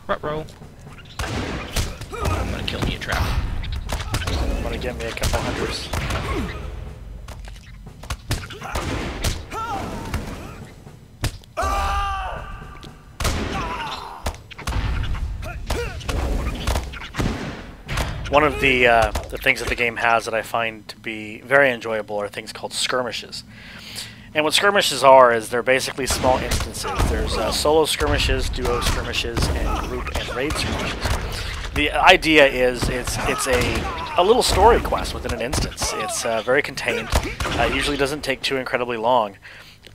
Ruh-roh. I'm gonna kill me a trap. I'm gonna get me a couple hunters. One of the things that the game has that I find to be very enjoyable are things called skirmishes. And what skirmishes are is they're basically small instances. There's solo skirmishes, duo skirmishes, and group and raid skirmishes. The idea is it's a little story quest within an instance. It's very contained. It usually doesn't take too incredibly long.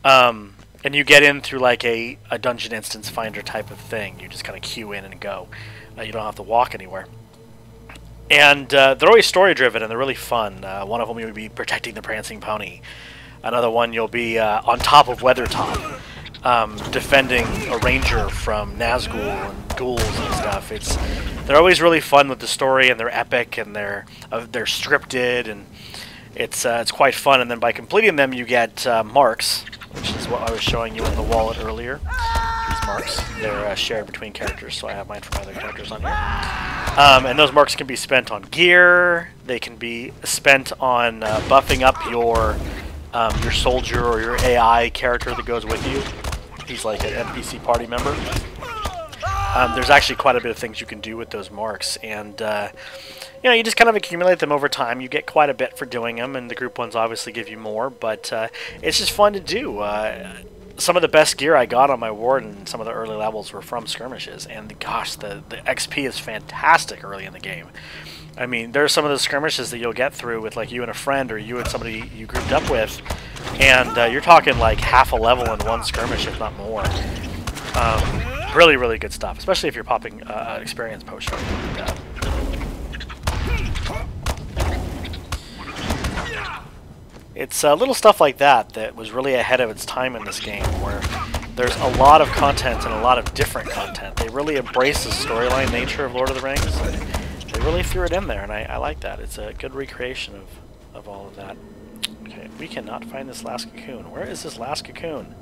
And you get in through like a dungeon instance finder type of thing. You just kind of queue in and go. You don't have to walk anywhere. And they're always story-driven, and they're really fun. One of them you'll be protecting the prancing pony. Another one you'll be on top of Weathertop, defending a ranger from Nazgul and ghouls and stuff. They're always really fun with the story, and they're epic, and they're scripted, and it's quite fun. And then by completing them, you get marks, which is what I was showing you in the wallet earlier. These marks, they're shared between characters, so I have mine for my other characters on here. And those marks can be spent on gear. They can be spent on buffing up your soldier or your AI character that goes with you. He's like an NPC party member. There's actually quite a bit of things you can do with those marks, and you just kind of accumulate them over time. You get quite a bit for doing them, and the group ones obviously give you more, but it's just fun to do. Some of the best gear I got on my ward in some of the early levels were from skirmishes, and gosh, the XP is fantastic early in the game. I mean, there's some of the skirmishes that you'll get through with like you and a friend or you and somebody you grouped up with, and you're talking like half a level in one skirmish, if not more. Really, really good stuff, especially if you're popping an experience potion. It's little stuff like that was really ahead of its time in this game, where there's a lot of content and a lot of different content. They really embrace the storyline nature of Lord of the Rings. They really threw it in there, and I like that. It's a good recreation of all of that. Okay, we cannot find this last cocoon. Where is this last cocoon?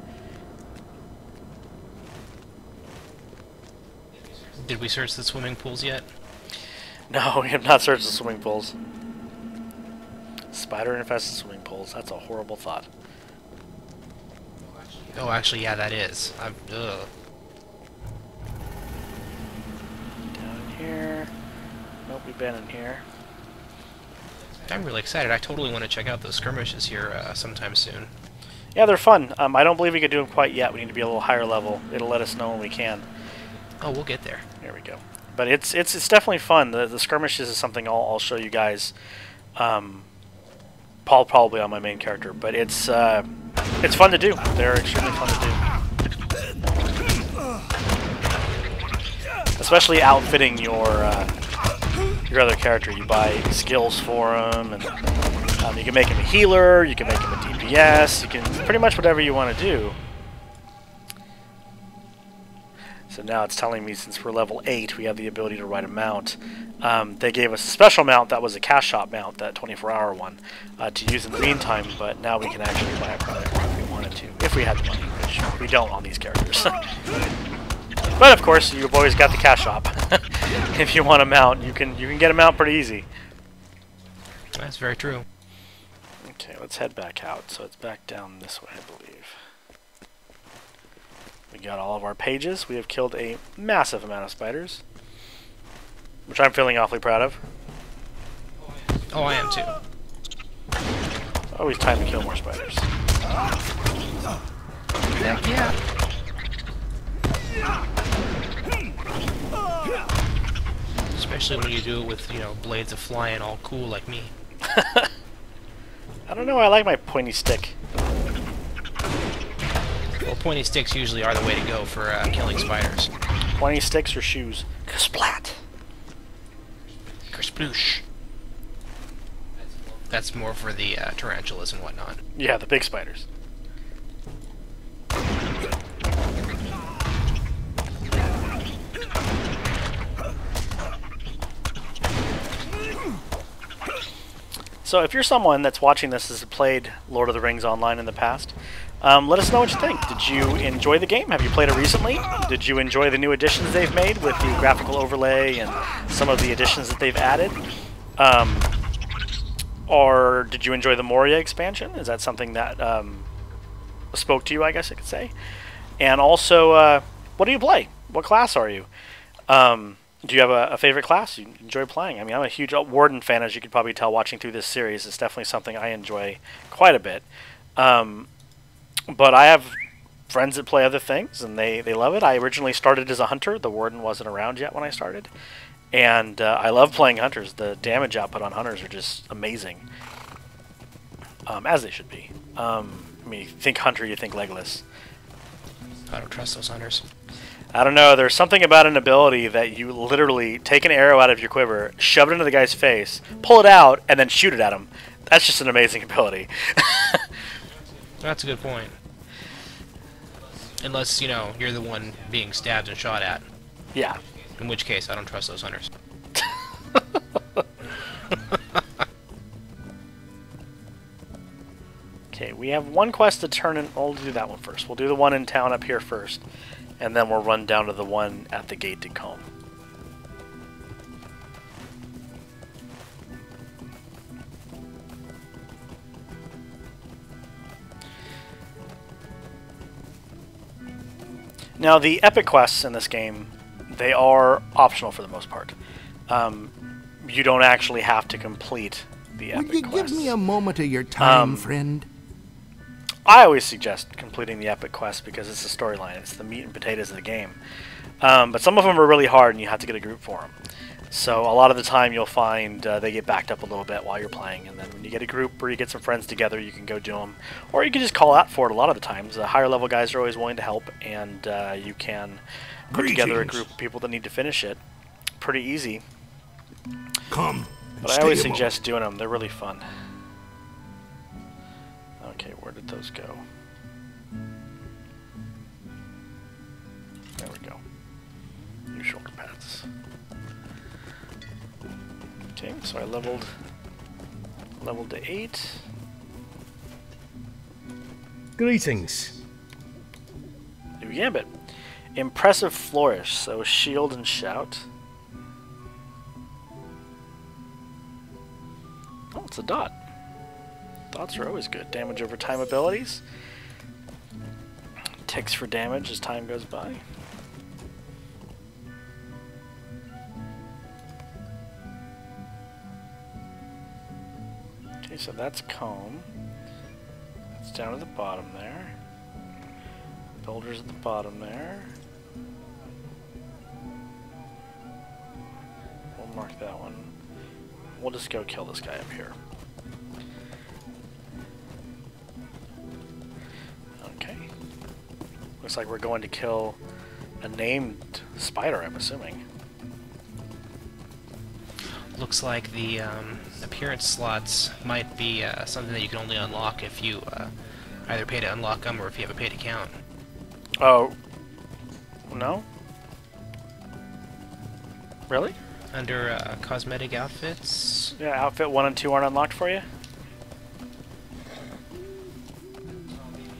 Did we search the swimming pools yet? No, we have not searched the swimming pools. Spider-infested swimming pools. That's a horrible thought. Oh, actually, yeah, that is. Ugh. Down in here. Nope, we've been in here. I'm really excited. I totally want to check out those skirmishes here sometime soon. Yeah, they're fun. I don't believe we could do them quite yet. We need to be a little higher level. It'll let us know when we can. Oh, we'll get there. There we go. But it's definitely fun. The skirmishes is something I'll show you guys. Probably on my main character, but it's fun to do. They're extremely fun to do. Especially outfitting your other character. You buy skills for him, and you can make him a healer. You can make him a DPS. You can pretty much whatever you want to do. So now it's telling me since we're level 8, we have the ability to ride a mount. They gave us a special mount that was a cash shop mount, that 24-hour one, to use in the meantime, but now we can actually buy a product if we wanted to, if we had the money, which we don't on these characters. But of course, you've always got the cash shop. If you want a mount, you can get a mount pretty easy. That's very true. Okay, let's head back out. So it's back down this way, I believe. We got all of our pages. We have killed a massive amount of spiders, which I'm feeling awfully proud of. Oh, I am too. Always time to kill more spiders. Heck yeah. Especially when you do it with, blades of flying all cool like me. I don't know, I like my pointy stick. Well, pointy sticks usually are the way to go for killing spiders. Pointy sticks or shoes? Splat. Kersploosh. That's more for the tarantulas and whatnot. Yeah, the big spiders. So if you're someone that's watching this has played Lord of the Rings online in the past, Let us know what you think. Did you enjoy the game? Have you played it recently? Did you enjoy the new additions they've made with the graphical overlay and some of the additions that they've added? Or did you enjoy the Moria expansion? Is that something that spoke to you, I guess I could say? And also, what do you play? What class are you? Do you have a favorite class you enjoy playing? I mean, I'm a huge Warden fan, as you could probably tell watching through this series. It's definitely something I enjoy quite a bit. But I have friends that play other things, and they love it. I originally started as a hunter. The Warden wasn't around yet when I started. And I love playing hunters. The damage output on hunters are just amazing. As they should be. I mean, you think hunter, you think Legolas. I don't trust those hunters. I don't know. There's something about an ability that you literally take an arrow out of your quiver, shove it into the guy's face, pull it out, and then shoot it at him. That's just an amazing ability. That's a good point. Unless, you know, you're the one being stabbed and shot at. Yeah. In which case, I don't trust those hunters. Okay, we have one quest to turn in. We'll do that one first. We'll do the one in town up here first. And then we'll run down to the one at the gate to Combe. Now, the epic quests in this game, they are optional for the most part. You don't actually have to complete the epic quests. Would you give me a moment of your time, friend? I always suggest completing the epic quest because it's the storyline. It's the meat and potatoes of the game. But some of them are really hard, and you have to get a group for them. So a lot of the time you'll find they get backed up a little bit while you're playing, and then when you get a group or you get some friends together, you can go do them. Or you can just call out for it a lot of the times. Higher level guys are always willing to help, and you can put together a group of people that need to finish it. Pretty easy. Come. But I always suggest doing them. They're really fun. Okay, where did those go? There we go. New shoulder pads. Okay, so I leveled to 8. Greetings. New gambit. Impressive flourish, so shield and shout. Oh, it's a dot. Dots are always good. Damage over time abilities. Ticks for damage as time goes by. Okay, so that's Combe. That's down at the bottom there. Builders at the bottom there. We'll mark that one. We'll just go kill this guy up here. Okay. Looks like we're going to kill a named spider, I'm assuming. Looks like the appearance slots might be something that you can only unlock if you either pay to unlock them or if you have a paid account. Oh. No? Really? Under cosmetic outfits. Yeah, outfit 1 and 2 aren't unlocked for you?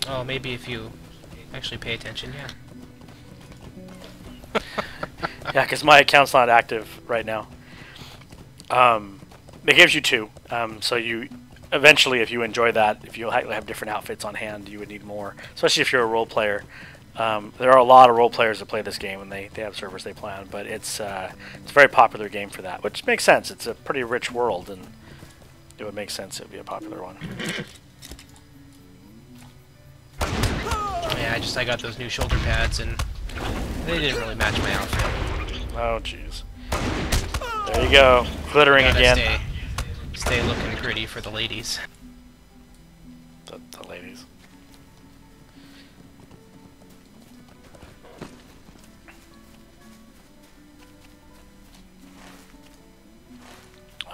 Oh, maybe if you actually pay attention, yeah. Yeah, because my account's not active right now. It gives you 2. So you eventually, if you enjoy that, if you have different outfits on hand, you would need more. Especially if you're a role player. There are a lot of role players that play this game, and they have servers they play on. But it's a very popular game for that, which makes sense. It's a pretty rich world, and it would make sense it would be a popular one. Yeah, I got those new shoulder pads, and they didn't really match my outfit. Oh, jeez. There you go. Glittering again. Stay looking pretty for the ladies. The ladies.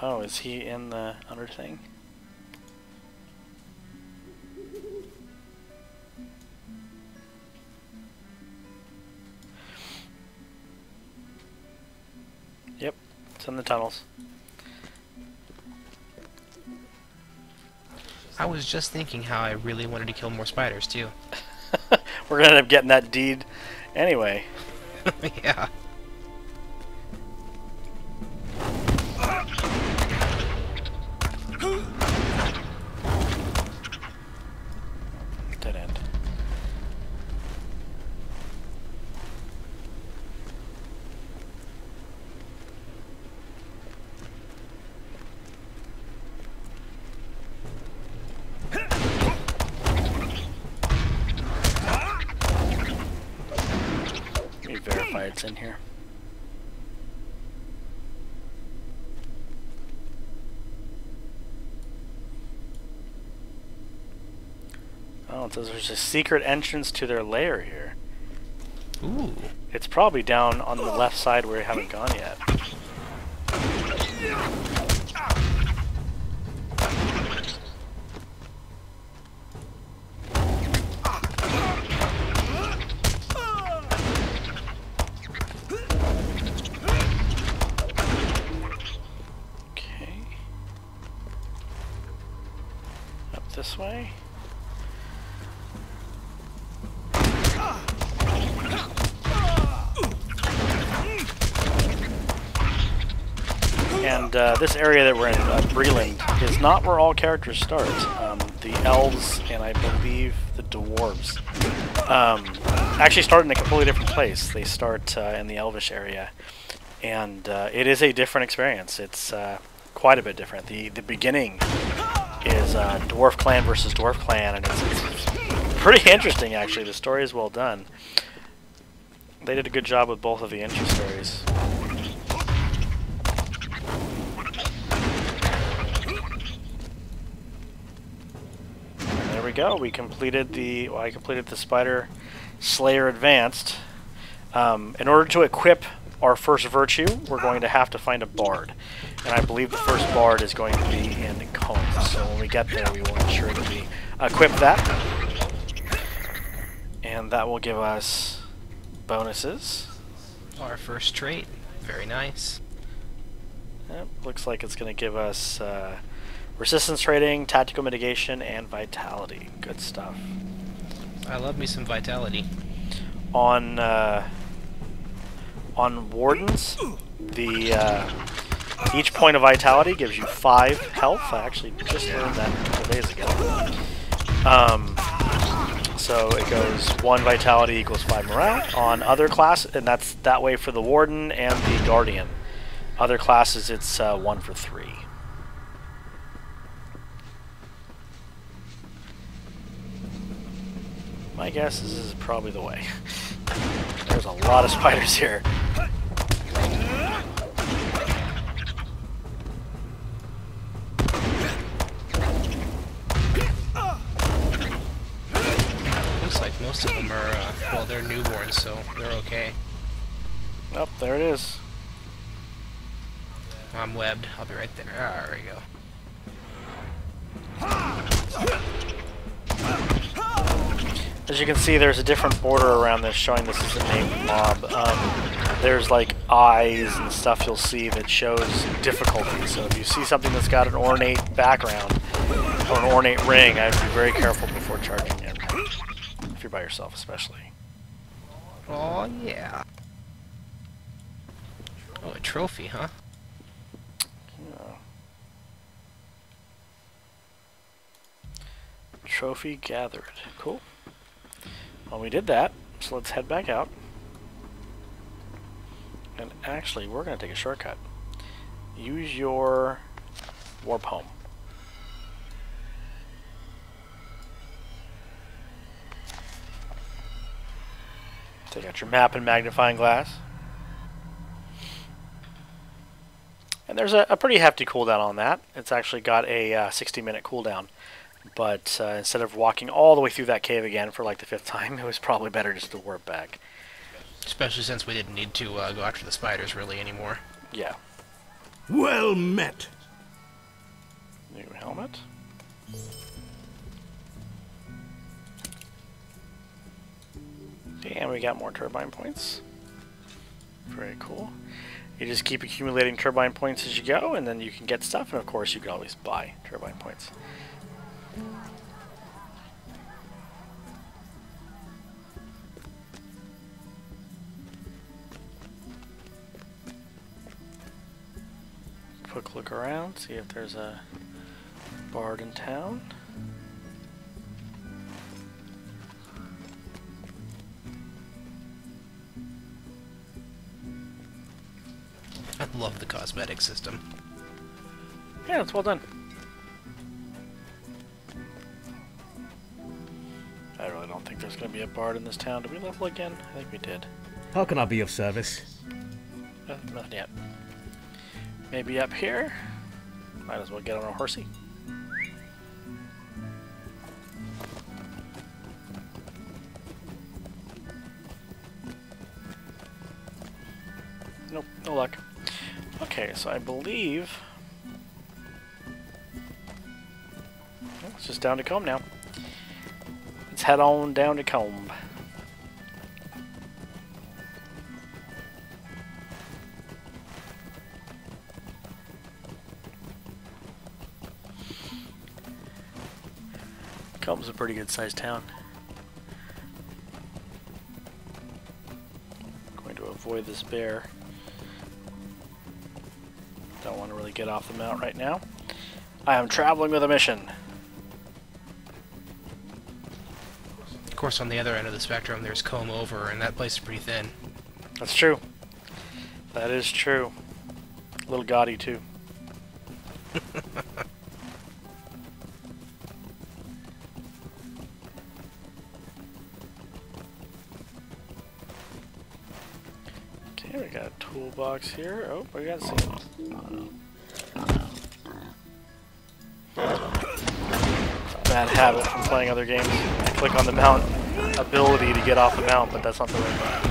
Oh, is he in the under thing? Yep, it's in the tunnels. I was just thinking how I really wanted to kill more spiders, too. We're gonna end up getting that deed anyway. Yeah. Dead end. Let me verify it's in here. Oh, it says there's a secret entrance to their lair here. Ooh. It's probably down on the left side where we haven't gone yet. Okay. Up this way. And this area that we're in, Breland, is not where all characters start. The elves and I believe the dwarves actually start in a completely different place. They start in the elvish area, and it is a different experience. It's quite a bit different. The beginning is dwarf clan versus dwarf clan, and it's pretty interesting actually. The story is well done. They did a good job with both of the intro stories. There we go. We completed the. Well, I completed the Spider Slayer Advanced. In order to equip our first virtue, we're going to have to find a bard, and I believe the first bard is going to be in Combs. So when we get there, we will ensure that we equip that, and that will give us bonuses. Our first trait. Very nice. Yep, looks like it's going to give us resistance rating, tactical mitigation, and vitality. Good stuff. I love me some vitality. On wardens, the each point of vitality gives you 5 health. I actually just learned that a couple days ago. So it goes 1 vitality equals 5 morale. On other classes, and that's that way for the warden and the guardian. Other classes, it's 1 for 3. My guess is this is probably the way. There's a lot of spiders here. Looks like most of them are, well, they're newborns, so they're okay. Oh, there it is. I'm webbed. I'll be right there. Ah, there we go. As you can see, there's a different border around this showing this is a named mob. There's like eyes and stuff you'll see that shows difficulty. So if you see something that's got an ornate background or an ornate ring, I'd be very careful before charging it. If you're by yourself, especially. Oh yeah. Oh, a trophy, huh? Trophy gathered. Cool. Well, we did that, so let's head back out. And actually, we're going to take a shortcut. Use your warp home. Take out your map and magnifying glass. And there's a pretty hefty cooldown on that. It's actually got a 60-minute cooldown. But instead of walking all the way through that cave again for like the 5th time, it was probably better just to warp back. Especially since we didn't need to go after the spiders really anymore. Yeah. Well met. New helmet. And we got more turbine points. Very cool. You just keep accumulating turbine points as you go, and then you can get stuff, and of course you can always buy turbine points. Quick look around, see if there's a bard in town. I love the cosmetic system. Yeah, it's well done. I really don't think there's going to be a bard in this town. Did we level again? I think we did. How can I be of service? Nothing yet. Maybe up here? Might as well get on a horsey. Nope, no luck. Okay, so I believe... Oh, it's just down to Combe now. Let's head on down to Combe. Combe's a pretty good sized town. Going to avoid this bear. Don't want to really get off the mount right now. I am traveling with a mission. Of course, on the other end of the spectrum, there's Combe Over, and that place is pretty thin. That's true. That is true. A little gaudy too. Okay, we got a toolbox here. Oh, we got some. Bad habit from playing other games. I click on the mount ability to get off the mount, but that's not the right button.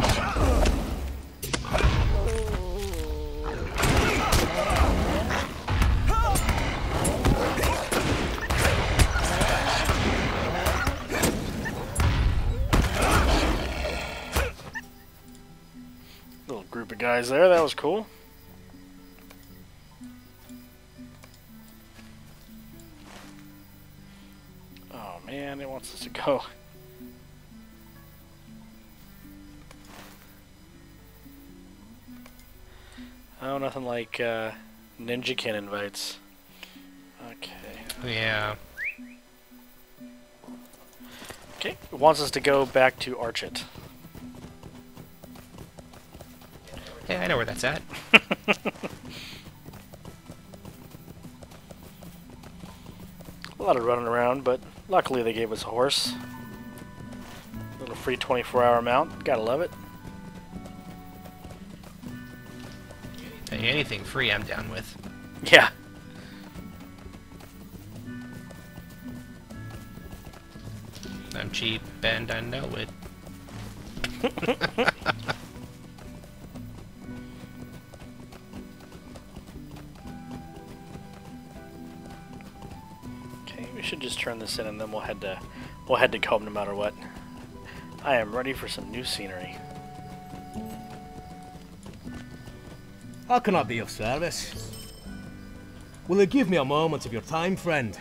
Little group of guys there, that was cool. Oh man, it wants us to go. Oh, nothing like Ninjakin invites. Okay. Yeah. Okay, it wants us to go back to Archit. Yeah, I know where that's at. A lot of running around, but luckily they gave us a horse. Little free 24-hour mount. Gotta love it. Hey, anything free I'm down with. Yeah. I'm cheap and I know it. Okay, we should just turn this in and then we'll head to Combe no matter what. I am ready for some new scenery. How can I be of service? Will you give me a moment of your time, friend?